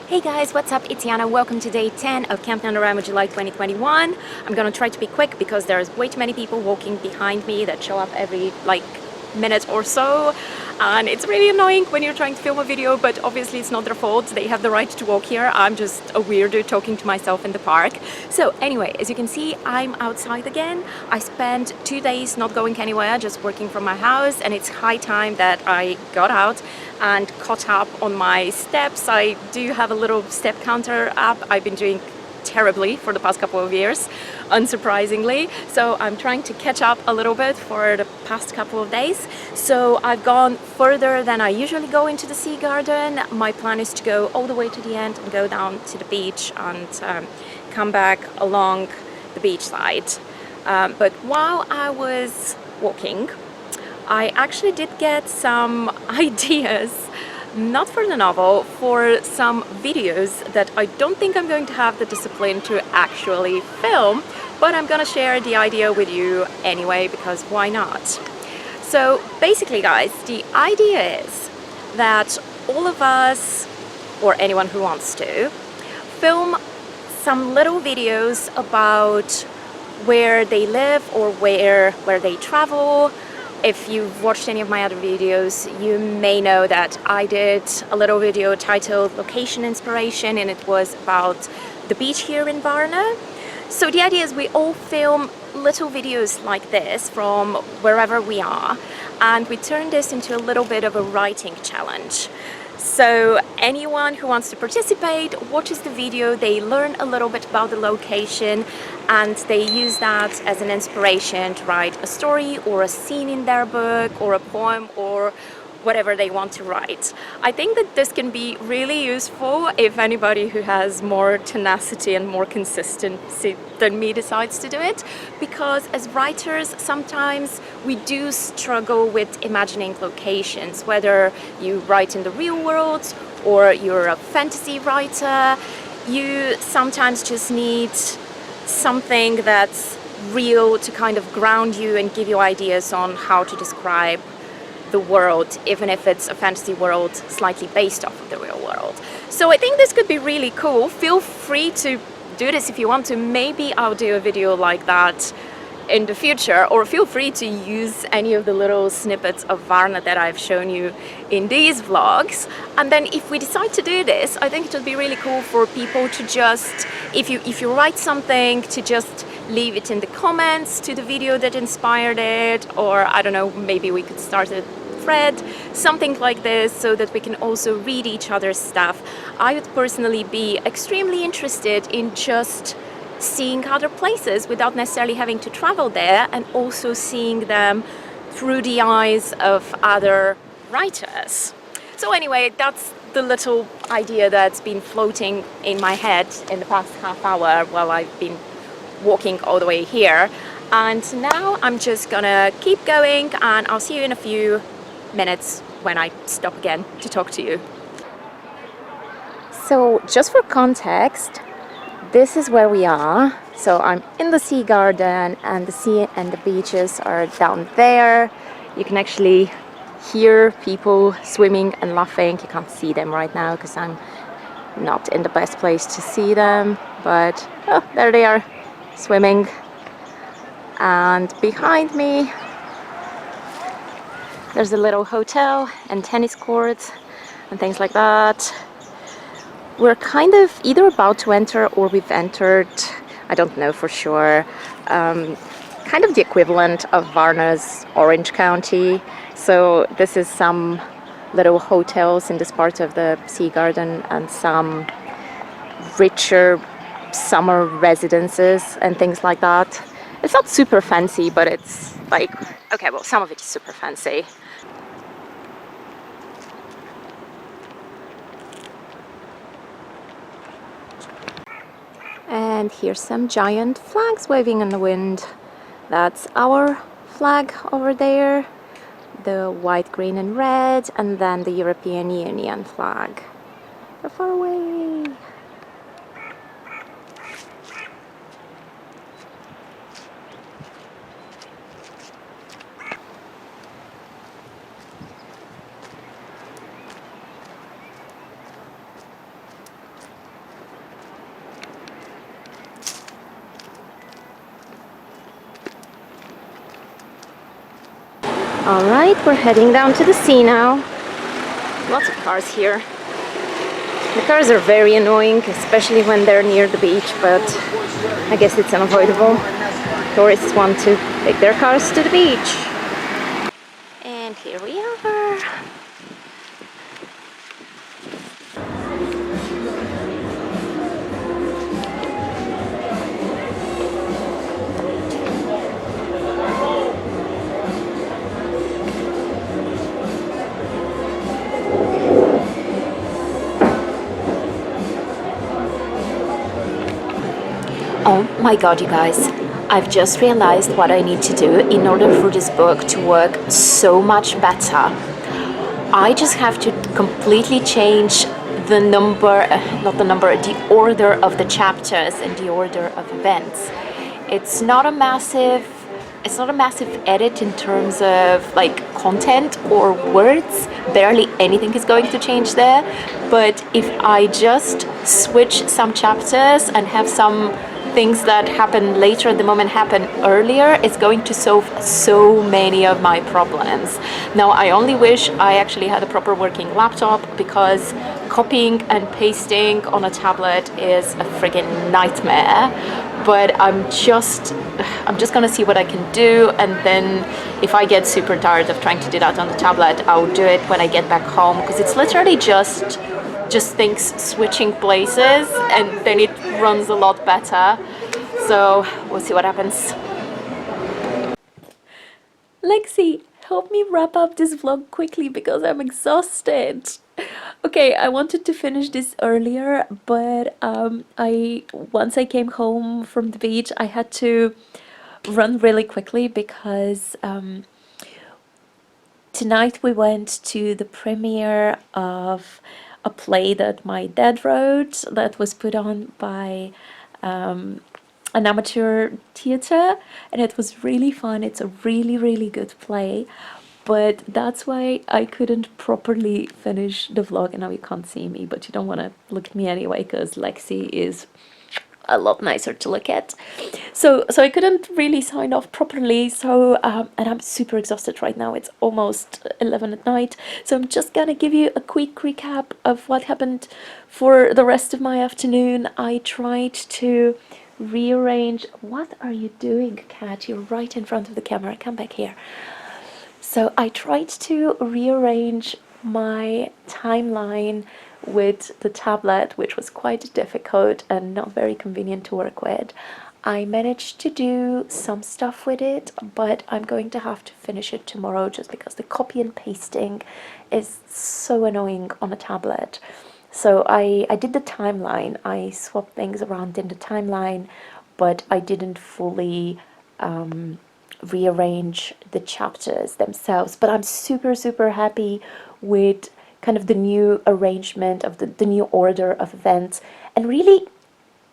Hey guys, what's up? It's Yana. Welcome to day 10 of Camp NaNoWriMo July 2021. I'm gonna try to be quick because there's way too many people walking behind me that show up every minute or so, and it's really annoying when you're trying to film a video, but obviously it's not their fault. They have the right to walk here. I'm just a weirdo talking to myself in the park. So anyway, as you can see, I'm outside again. I spent 2 days not going anywhere, just working from my house, and it's high time that I got out and caught up on my steps. I do have a little step counter app. I've been doing terribly for the past couple of years, unsurprisingly, so I'm trying to catch up a little bit for the past couple of days. So I've gone further than I usually go into the sea garden. My plan is to go all the way to the end and go down to the beach and come back along the beach side. But while I was walking, I actually did get some ideas, not for the novel, for some videos that I don't think I'm going to have the discipline to actually film, but I'm gonna share the idea with you anyway, because why not? So basically guys, the idea is that all of us, or anyone who wants to, film some little videos about where they live or where they travel. If you've watched any of my other videos, you may know that I did a little video titled Location Inspiration, and it was about the beach here in Varna. So the idea is we all film little videos like this from wherever we are, and we turn this into a little bit of a writing challenge. So anyone who wants to participate watches the video, they learn a little bit about the location, and they use that as an inspiration to write a story or a scene in their book or a poem or whatever they want to write. I think that this can be really useful if anybody who has more tenacity and more consistency than me decides to do it, because as writers sometimes we do struggle with imagining locations, whether you write in the real world or you're a fantasy writer. You sometimes just need something that's real to kind of ground you and give you ideas on how to describe the world, even if it's a fantasy world slightly based off of the real world. So I think this could be really cool. Feel free to do this if you want to. Maybe I'll do a video like that in the future, or feel free to use any of the little snippets of Varna that I've shown you in these vlogs. And then if we decide to do this, I think it would be really cool for people to just, if you write something, to just leave it in the comments to the video that inspired it, or I don't know, maybe we could start a thread, something like this, so that we can also read each other's stuff. I would personally be extremely interested in just seeing other places without necessarily having to travel there, and also seeing them through the eyes of other writers. So anyway, that's the little idea that's been floating in my head in the past half hour while I've been walking all the way here. And now I'm just gonna keep going, and I'll see you in a few minutes when I stop again to talk to you. So just for context, this is where we are. So I'm in the sea garden, and the sea and the beaches are down there. You can actually hear people swimming and laughing. You can't see them right now because I'm not in the best place to see them, but oh, there they are, swimming. And behind me there's a little hotel and tennis courts and things like that. We're kind of either about to enter or we've entered, I don't know for sure, kind of the equivalent of Varna's Orange County. So this is some little hotels in this part of the sea garden, and some richer summer residences and things like that. It's not super fancy, but it's like, okay, well, some of it is super fancy. And here's some giant flags waving in the wind. That's our flag over there, the white, green and red, and then the European Union flag. They're far away. Alright, we're heading down to the sea now. Lots of cars here. The cars are very annoying, especially when they're near the beach, but I guess it's unavoidable. Tourists want to take their cars to the beach. And here we are. Oh my god, you guys, I've just realized what I need to do in order for this book to work so much better. I just have to completely change the number, the order of the chapters and the order of events. It's not a massive edit in terms of like content or words. Barely anything is going to change there. But if I just switch some chapters and have some things that happen later at the moment happen earlier, it's going to solve so many of my problems. Now, I only wish I actually had a proper working laptop, because copying and pasting on a tablet is a friggin' nightmare. But I'm just gonna see what I can do, and then if I get super tired of trying to do that on the tablet, I'll do it when I get back home, because it's literally just things switching places, and then it runs a lot better. So we'll see what happens. Lexi, help me wrap up this vlog quickly because I'm exhausted. Okay, I wanted to finish this earlier, but once I came home from the beach, I had to run really quickly because tonight we went to the premiere of a play that my dad wrote that was put on by an amateur theatre, and it was really fun. It's a really good play, but that's why I couldn't properly finish the vlog. And now you can't see me, but you don't want to look at me anyway because Lexi is a lot nicer to look at. So I couldn't really sign off properly. So and I'm super exhausted right now. It's almost 11 at night. So I'm just gonna give you a quick recap of what happened for the rest of my afternoon. I tried to rearrange. What are you doing, cat? You're right in front of the camera. Come back here. So I tried to rearrange my timeline with the tablet, which was quite difficult and not very convenient to work with. I managed to do some stuff with it, but I'm going to have to finish it tomorrow just because the copy and pasting is so annoying on a tablet. So I did the timeline. I swapped things around in the timeline, but I didn't fully rearrange the chapters themselves. But I'm super happy with kind of the new arrangement of the new order of events, and really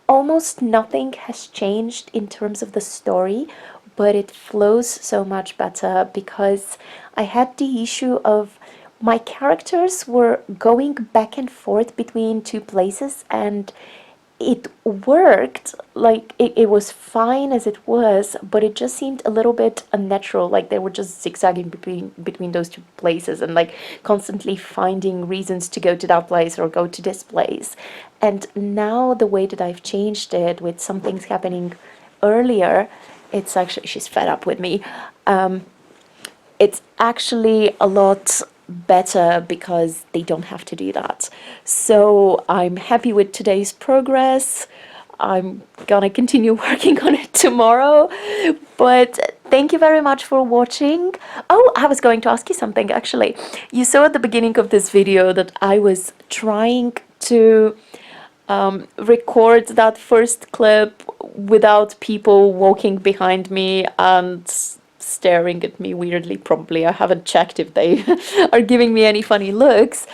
almost nothing has changed in terms of the story, but it flows so much better because I had the issue of my characters were going back and forth between two places, and it worked, like it was fine as it was, but it just seemed a little bit unnatural, like they were just zigzagging between those two places and like constantly finding reasons to go to that place or go to this place. And now the way that I've changed it, with some things happening earlier, it's actually, she's fed up with me, it's actually a lot better because they don't have to do that. So I'm happy with today's progress. I'm gonna continue working on it tomorrow, but thank you very much for watching. Oh, I was going to ask you something actually. You saw at the beginning of this video that I was trying to record that first clip without people walking behind me and staring at me weirdly. Probably I haven't checked if they are giving me any funny looks,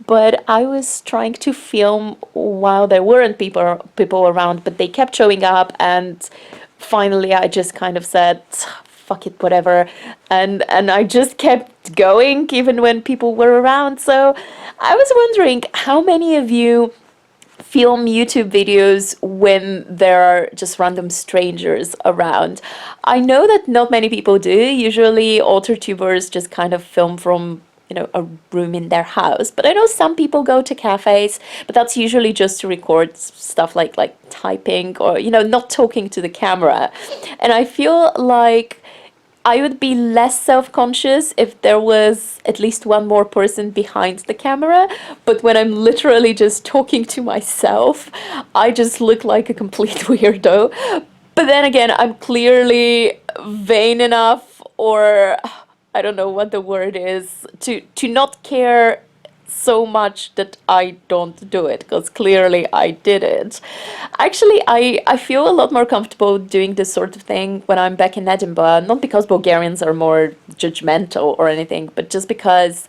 but I was trying to film while there weren't people around, but they kept showing up, and finally I just kind of said fuck it, whatever, and I just kept going even when people were around. So I was wondering how many of you film YouTube videos when there are just random strangers around. I know that not many people do. Usually author tubers just kind of film from, you know, a room in their house. But I know some people go to cafes, but that's usually just to record stuff like typing or, you know, not talking to the camera. And I feel like I would be less self-conscious if there was at least one more person behind the camera. But when I'm literally just talking to myself, I just look like a complete weirdo. But then again, I'm clearly vain enough, or I don't know what the word is, to not care so much that I don't do it, because clearly I did it. Actually, I feel a lot more comfortable doing this sort of thing when I'm back in Edinburgh, not because Bulgarians are more judgmental or anything, but just because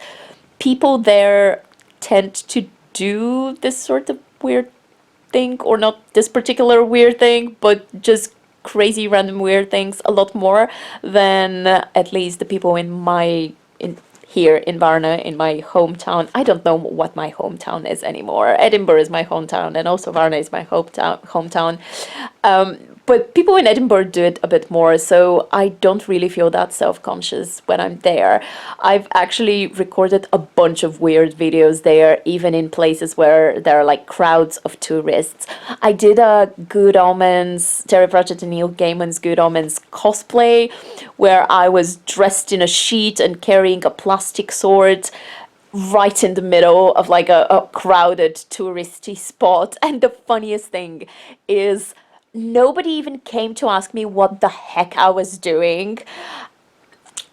people there tend to do this sort of weird thing, or not this particular weird thing, but just crazy random weird things a lot more than at least the people in my in here in Varna, in my hometown. I don't know what my hometown is anymore. Edinburgh is my hometown, and also Varna is my hometown. But people in Edinburgh do it a bit more, so I don't really feel that self-conscious when I'm there. I've actually recorded a bunch of weird videos there, even in places where there are like crowds of tourists. I did a Good Omens, Terry Pratchett and Neil Gaiman's Good Omens cosplay, where I was dressed in a sheet and carrying a plastic sword right in the middle of like a crowded touristy spot. And the funniest thing is, nobody even came to ask me what the heck I was doing.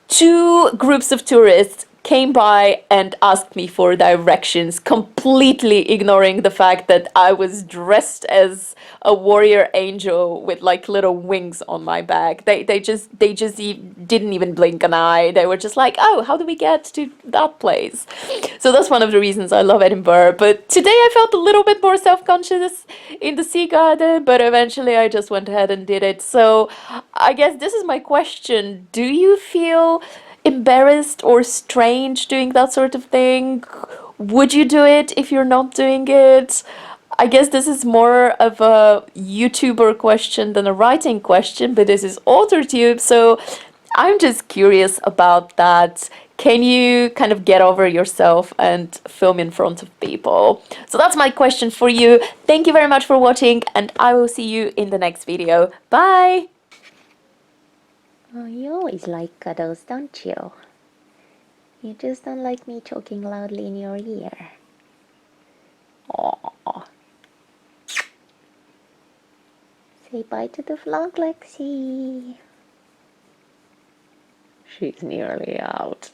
Two groups of tourists came by and asked me for directions, completely ignoring the fact that I was dressed as a warrior angel with like little wings on my back. Didn't even blink an eye. They were just like, "Oh, how do we get to that place?" So that's one of the reasons I love Edinburgh. But today I felt a little bit more self-conscious in the Sea Garden, but eventually I just went ahead and did it. So I guess this is my question. Do you feel embarrassed or strange doing that sort of thing? Would you do it if you're not doing it? I guess this is more of a YouTuber question than a writing question, but this is AuthorTube, so I'm just curious about that. Can you kind of get over yourself and film in front of people? So that's my question for you. Thank you very much for watching, and I will see you in the next video. Bye! Oh, you always like cuddles, don't you? You just don't like me talking loudly in your ear. Aww. Say bye to the vlog, Lexi. She's nearly out.